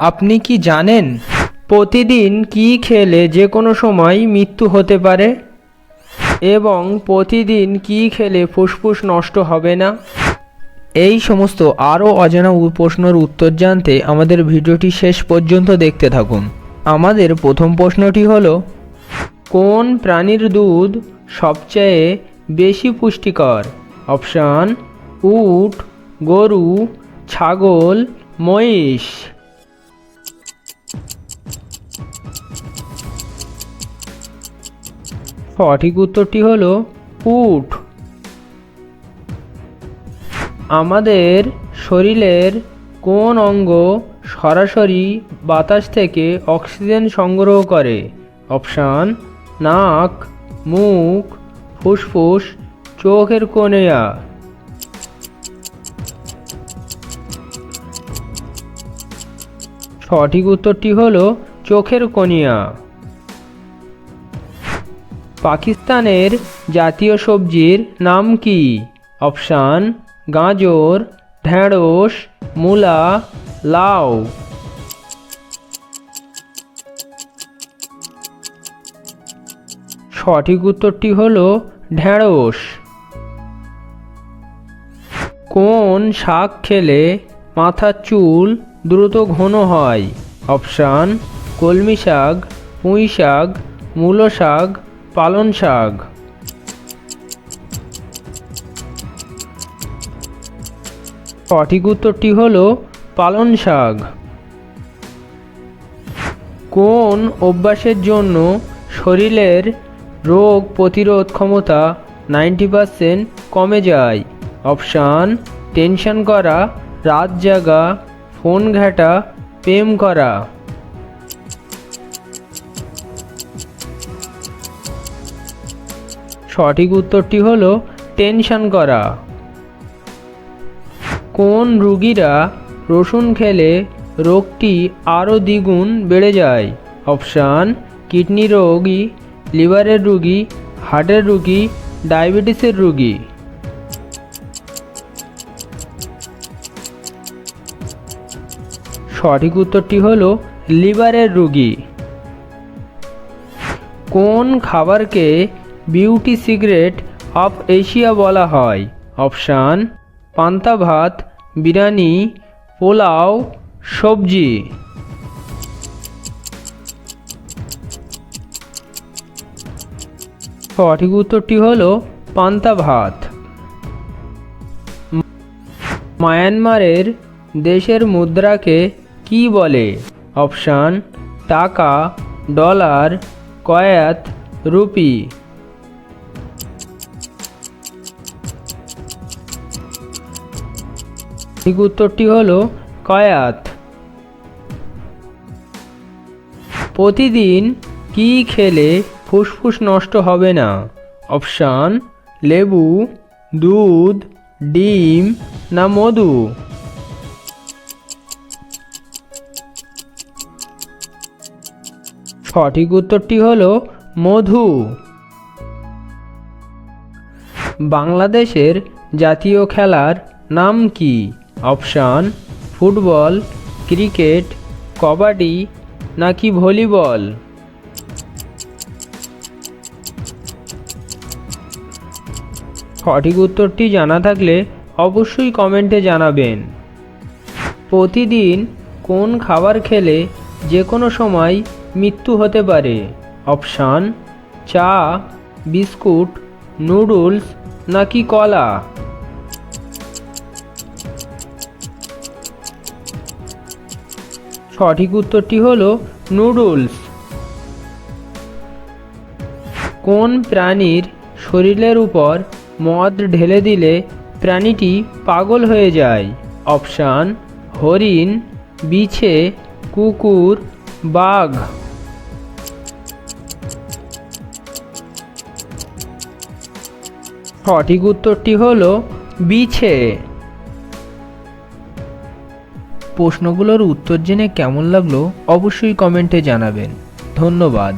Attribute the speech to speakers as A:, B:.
A: আপনি কি জানেন প্রতিদিন কি খেলে যে কোনো সময় মৃত্যু হতে পারে এবং প্রতিদিন কি খেলে ফুসফুস নষ্ট হবে না? এই সমস্ত আরও অজানা প্রশ্নের উত্তর জানতে আমাদের ভিডিওটি শেষ পর্যন্ত দেখতে থাকুন। আমাদের প্রথম প্রশ্নটি হলো, কোন প্রাণীর দুধ সবচেয়ে বেশি পুষ্টিকর? অপশান: উট, গরু, ছাগল, মহিষ। সঠিক উত্তরটি হলো উট। আমাদের শরীরের কোন অঙ্গ সরাসরি বাতাস থেকে অক্সিজেন সংগ্রহ করে? অপশান: নাক, মুখ, ফুসফুস, চোখের কর্নিয়া। সঠিক উত্তরটি হলো চোখের কর্নিয়া। পাকিস্তানের জাতীয় সবজির নাম কি? অপশান: গাজর, ঢেঁড়স, মূলা, লাউ। সঠিক উত্তরটি হলো ঢেঁড়স। কোন শাক খেলে মাথার চুল দ্রুত ঘন হয়? অপশান: কলমি শাক, পুঁই শাক, মূলো শাক, পালং শাক। সঠিক উত্তরটি হলো পালং শাক। কোন অভ্যাসের জন্য শরীরের রোগ প্রতিরোধ ক্ষমতা 90% কমে যায়? অপশান: টেনশন করা, রাত জাগা, ফোন ঘাঁটা, প্রেম করা। সঠিক উত্তরটি হলো টেনশন করা। কোন রোগীরা রসুন খেলে রোগটি আরও দ্বিগুণ বেড়ে যায়? অপশান: কিডনি রোগী, লিভারের রোগী, হার্টের রোগী, ডায়াবেটিসের রোগী। সঠিক উত্তরটি হলো লিভারের রোগী। কোন খাবারকে বিউটি সিক্রেট অফ এশিয়া বলা হয়? অপশান: পান্তা ভাত, বিরিয়ানি, পোলাও, সবজি। সঠিক উত্তরটি হলো পান্তা ভাত। মায়ানমারের দেশের মুদ্রাকে কি বলে? অপশান: টাকা, ডলার, কয়েত, রুপি। সঠিক উত্তরটি হলো কয়াত। প্রতিদিন কি খেলে ফুসফুস নষ্ট হবে না? অপশান: লেবু, দুধ, ডিম না মধু? সঠিক উত্তরটি হলো মধু। বাংলাদেশের জাতীয় খেলার নাম কি? অপশান: ফুটবল, ক্রিকেট, কবাডি নাকি ভলিবল? সঠিক উত্তরটি জানা থাকলে অবশ্যই কমেন্টে জানাবেন। প্রতিদিন কোন খাবার খেলে যে কোনো সময় মৃত্যু হতে পারে? অপশান: চা, বিস্কুট, নুডলস নাকি কলা? সঠিক উত্তরটি হলো নুডলস। কোন প্রাণীর শরীরের উপর মদ ঢেলে দিলে প্রাণীটি পাগল হয়ে যায়? অপশান: হরিণ, বিছে, কুকুর, বাঘ। সঠিক উত্তরটি হলো বিছে। প্রশ্নগুলোর উত্তর জেনে কেমন লাগলো অবশ্যই কমেন্টে জানাবেন। ধন্যবাদ।